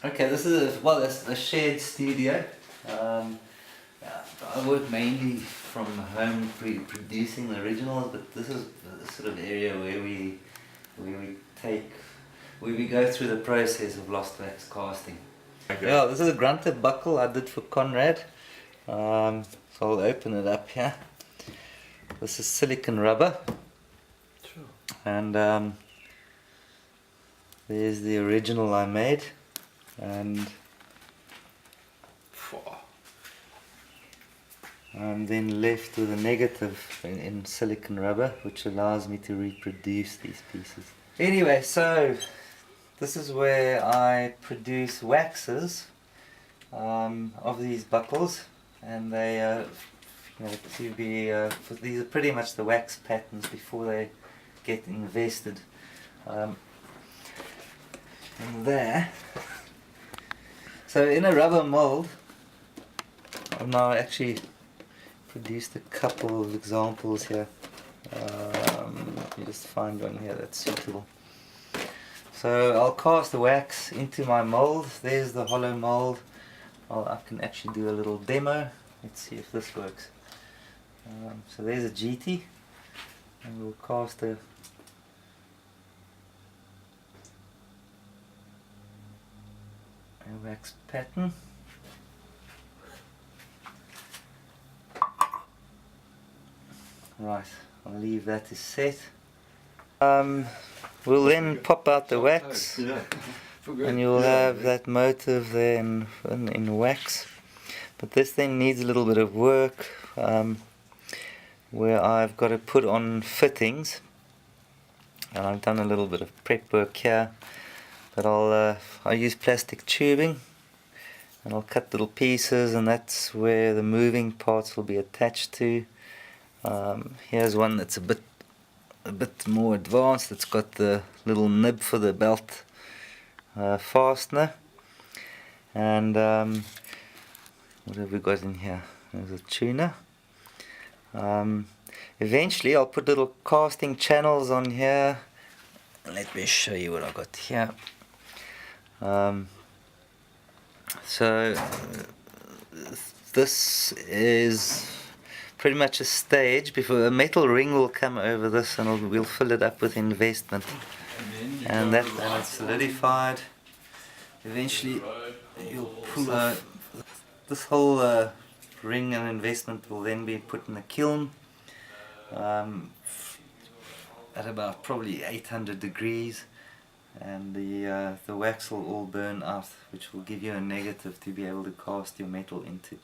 Okay, this is a shared studio. Um, I work mainly from home producing the originals, but this is the sort of area where we go through the process of lost wax casting. Okay. Yeah, this is a grunted buckle I did for Conrad. So I'll open it up here. This is silicon rubber. Sure. And there's the original I made. And I'm then left with a negative in silicon rubber, which allows me to reproduce these pieces. Anyway, so this is where I produce waxes of these buckles, and they these are pretty much the wax patterns before they get invested. And there, so in a rubber mold, I've now actually produced a couple of examples here. Let me just find one here that's suitable. So I'll cast the wax into my mold. There's the hollow mold. I can actually do a little demo. Let's see if this works. So there's a GT, and we'll cast a wax pattern. Right, I'll leave that to set. We'll then pop out the wax, and you'll have that motif there in wax. But this thing needs a little bit of work, where I've got to put on fittings, and I've done a little bit of prep work here. But I'll use plastic tubing, and I'll cut little pieces, and that's where the moving parts will be attached to. Here's one that's a bit more advanced. It's got the little nib for the belt fastener. And what have we got in here? There's a tuner. Eventually I'll put little casting channels on here. Let me show you what I've got here. So this is pretty much a stage before a metal ring will come over this, and we'll fill it up with investment, and it's solidified. Eventually you'll pull out this whole ring, and investment will then be put in the kiln at about probably 800 degrees, and the wax will all burn out, which will give you a negative to be able to cast your metal into.